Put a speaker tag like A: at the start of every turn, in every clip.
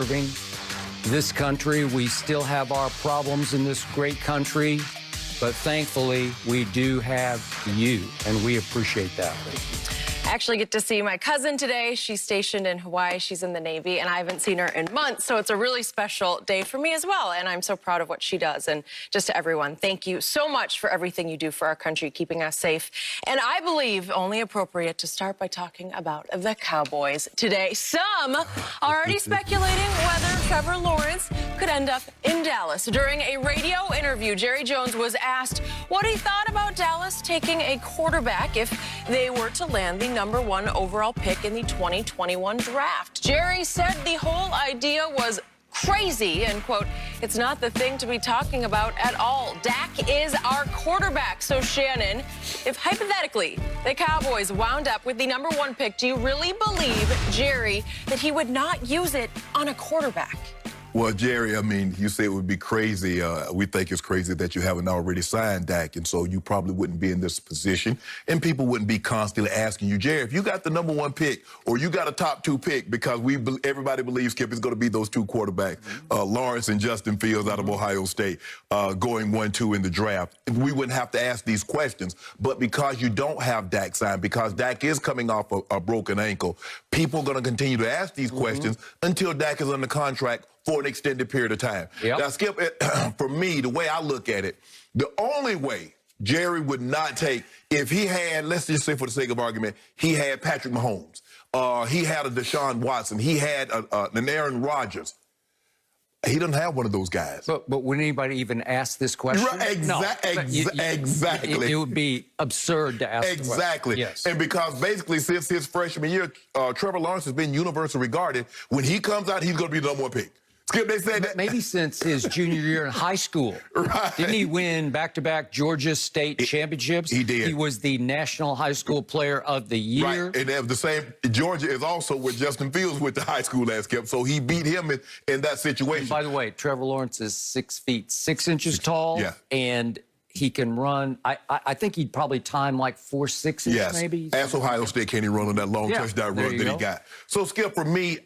A: serving this country. We still have our problems in this great country, but thankfully we do have you, and we appreciate that.
B: I actually get to see my cousin today. She's stationed in Hawaii. She's in the Navy, and I haven't seen her in months, so it's a really special day for me as well, and I'm so proud of what she does. And just to everyone, thank you so much for everything you do for our country, keeping us safe. And I believe only appropriate to start by talking about the Cowboys today. Some are already speculating whether Trevor Lawrence could end up in Dallas. During a radio interview, Jerry Jones was asked what he thought about Dallas taking a quarterback if they were to land the #1 overall pick in the 2021 draft. Jerry said the whole idea was crazy and, quote, it's not the thing to be talking about at all. Dak is our quarterback. So, Shannon, if hypothetically the Cowboys wound up with the #1 pick, do you really believe, Jerry, that he would not use it on a quarterback?
C: Well, Jerry, I mean, you say it would be crazy. We think it's crazy that you haven't already signed Dak, and so you probably wouldn't be in this position, and people wouldn't be constantly asking you, Jerry, if you got the #1 pick or you got a top 2 pick, because everybody believes, Skip, is going to be those 2 quarterbacks, Lawrence and Justin Fields out of Ohio State, going 1-2 in the draft. We wouldn't have to ask these questions, but because you don't have Dak signed, because Dak is coming off a broken ankle, people are going to continue to ask these questions until Dak is under contract for an extended period of time. Now, Skip, for me, the way I look at it, the only way Jerry would not take, if he had, let's just say for the sake of argument, he had Patrick Mahomes, he had a Deshaun Watson, he had an Aaron Rodgers. He doesn't have one of those guys.
A: But would anybody even ask this question?
C: Right, exactly.
A: It would be absurd to ask.
C: Exactly.
A: Yes.
C: And because basically since his freshman year, Trevor Lawrence has been universally regarded. When he comes out, he's going to be the #1 pick. Skip, they said that.
A: Maybe since his junior year in high school.
C: Right.
A: Didn't he win back-to-back Georgia State championships?
C: He did.
A: He was the National High School Player of the Year.
C: Right, and they have the same. Georgia is also where Justin Fields went to high school last, Skip, so he beat him in that situation.
A: And by the way, Trevor Lawrence is 6 feet 6 inches tall, and he can run. I think he'd probably time like 4.6 maybe.
C: Ask Ohio State, can he run on that long touchdown run that he got? So, Skip, for me,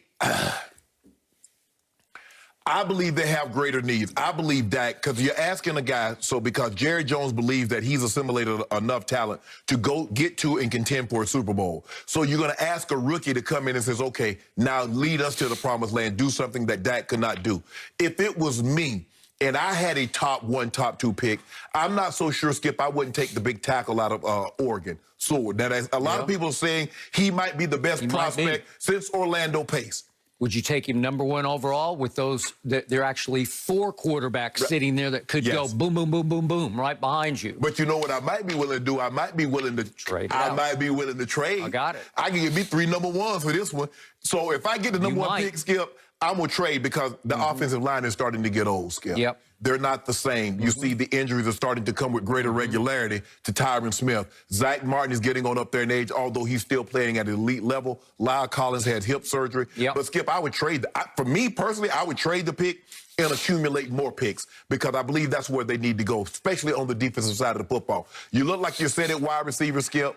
C: I believe they have greater needs. I believe Dak, because you're asking a guy, so because Jerry Jones believes that he's assimilated enough talent to go get to and contend for a Super Bowl. So you're going to ask a rookie to come in and says, okay, now lead us to the promised land, do something that Dak could not do. If it was me and I had a top 1, top 2 pick, I'm not so sure, Skip, I wouldn't take the big tackle out of Oregon. Sword. Now, a lot of people are saying he might be the best prospect since Orlando Pace.
A: Would you take him #1 overall with those? There are actually 4 quarterbacks sitting there that could go boom, boom, boom, boom, boom right behind you.
C: But you know what I might be willing to do? I might be willing to trade. I got it. I can give me 3 #1s for this one. So if I get the #1 pick, Skip, I'm going to trade because the offensive line is starting to get old, Skip.
A: Yep.
C: They're not the same. You see the injuries are starting to come with greater regularity to Tyron Smith. Zach Martin is getting on up there in age, although he's still playing at an elite level. Lyle Collins had hip surgery. But, Skip, I would trade. For me, personally, I would trade the pick and accumulate more picks because I believe that's where they need to go, especially on the defensive side of the football. You look like you're set at wide receiver, Skip.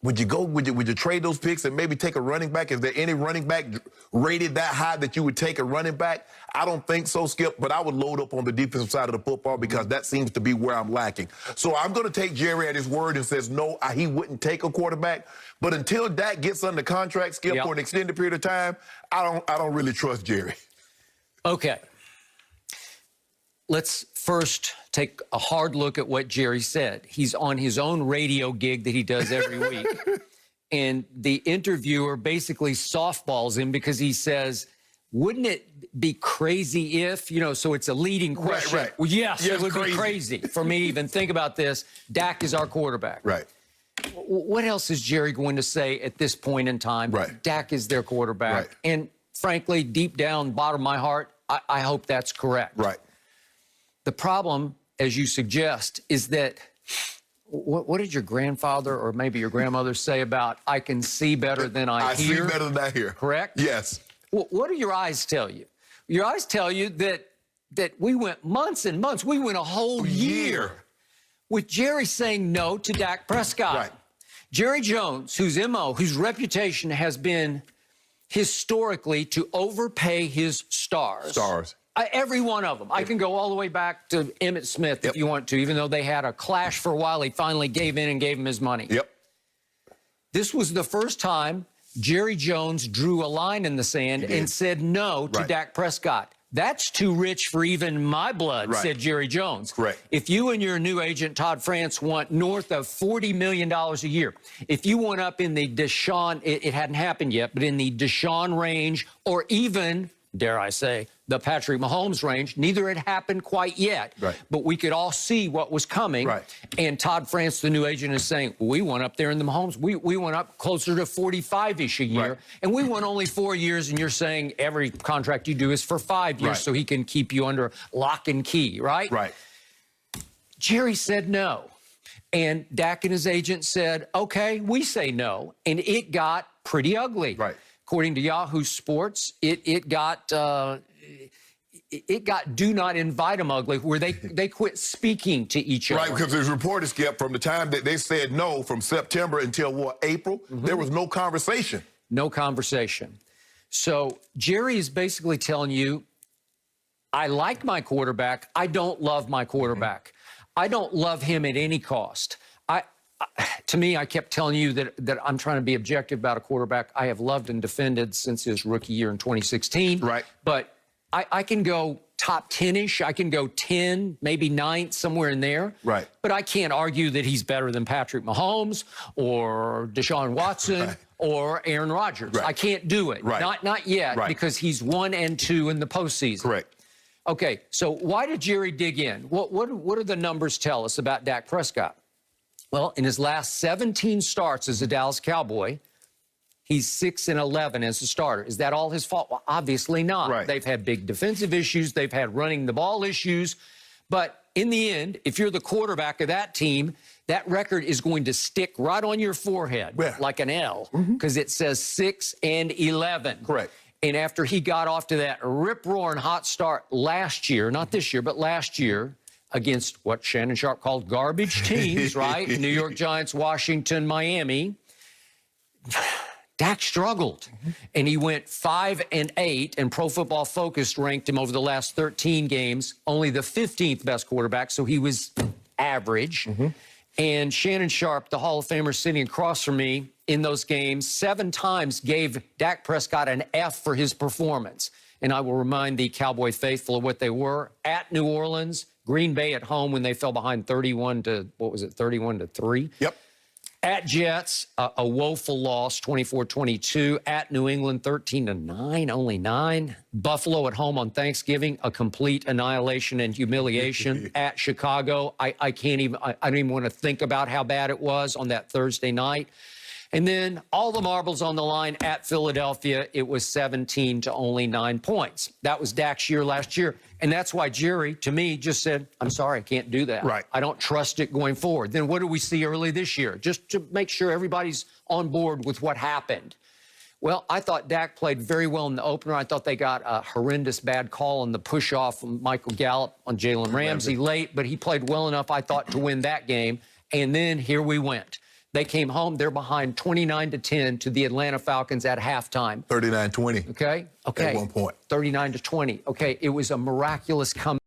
C: Would you trade those picks and maybe take a running back? Is there any running back rated that high that you would take a running back? I don't think so, Skip, but I would load up on the defensive side of the football because that seems to be where I'm lacking. So I'm going to take Jerry at his word and says, no, he wouldn't take a quarterback. But until Dak gets under contract, Skip, for an extended period of time, I don't really trust Jerry.
A: Okay. Let's first take a hard look at what Jerry said. He's on his own radio gig that he does every week. And the interviewer basically softballs him because he says, wouldn't it be crazy if, so it's a leading question.
C: Right.
A: Well, yes, it would be crazy for me to even think about this. Dak is our quarterback.
C: Right.
A: What else is Jerry going to say at this point in time?
C: Right.
A: Dak is their quarterback. And frankly, deep down, bottom of my heart, I hope that's correct.
C: Right.
A: The problem, as you suggest, is that what did your grandfather or maybe your grandmother say about I can see better than I hear?
C: I see better than I hear.
A: Correct?
C: Yes.
A: What do your eyes tell you? Your eyes tell you that we went months and months. We went a whole year with Jerry saying no to Dak Prescott.
C: Right.
A: Jerry Jones, whose reputation has been historically to overpay his stars. Every one of them. I can go all the way back to Emmitt Smith if you want to, even though they had a clash for a while, he finally gave in and gave him his money. This was the first time Jerry Jones drew a line in the sand and said no to Dak Prescott. That's too rich for even my blood, said Jerry Jones. If you and your new agent, Todd France, want north of $40 million a year, if you want up in the Deshaun, it hadn't happened yet, but in the Deshaun range, or even, dare I say, the Patrick Mahomes range, neither had happened quite yet, but we could all see what was coming. And Todd France, the new agent, is saying, we want up there in the Mahomes. We went up closer to 45-ish a year, and we want only 4 years, and you're saying every contract you do is for 5 years so he can keep you under lock and key, right? Jerry said no. And Dak and his agent said, okay, we say no. And it got pretty ugly. According to Yahoo Sports, it got do not invite them ugly, where they quit speaking to each other.
C: Because there's reported, Skip, from the time that they said no, from September until, what, April, there was no conversation.
A: No conversation. So Jerry is basically telling you, I like my quarterback. I don't love my quarterback. I don't love him at any cost. To me, I kept telling you that I'm trying to be objective about a quarterback I have loved and defended since his rookie year in 2016. But I can go top 10-ish. I can go 10, maybe 9th, somewhere in there. But I can't argue that he's better than Patrick Mahomes or Deshaun Watson or Aaron Rodgers. I can't do it. Not yet, because he's 1 and 2 in the postseason. Okay, so why did Jerry dig in? What do the numbers tell us about Dak Prescott? Well, in his last 17 starts as a Dallas Cowboy, he's 6-11 as a starter. Is that all his fault? Well, obviously not. They've had big defensive issues. They've had running the ball issues. But in the end, if you're the quarterback of that team, that record is going to stick right on your forehead like an L, because it says 6-11. And after he got off to that rip-roaring hot start last year, not this year, but last year, against what Shannon Sharpe called garbage teams, New York Giants, Washington, Miami, Dak struggled. And he went 5-8, and Pro Football Focus ranked him over the last 13 games only the 15th best quarterback, so he was average. And Shannon Sharpe, the Hall of Famer sitting across from me in those games, 7 times gave Dak Prescott an F for his performance. And I will remind the Cowboy faithful of what they were. At New Orleans, Green Bay at home when they fell behind 31 to, what was it, 31-3? At Jets, a woeful loss, 24-22. At New England, 13-9, only 9. Buffalo at home on Thanksgiving, a complete annihilation and humiliation. At Chicago, I don't even want to think about how bad it was on that Thursday night. And then all the marbles on the line at Philadelphia, it was 17 to only 9 points. That was Dak's year last year. And that's why Jerry, to me, just said, I'm sorry, I can't do that. I don't trust it going forward. Then what do we see early this year? Just to make sure everybody's on board with what happened. Well, I thought Dak played very well in the opener. I thought they got a horrendous bad call on the push-off from Michael Gallup on Jalen Ramsey late, but he played well enough, I thought, to win that game. And then here we went. They came home. They're behind 29-10 to the Atlanta Falcons at halftime.
C: 39-20.
A: Okay.
C: At one point.
A: 39-20. Okay. It was a miraculous comeback.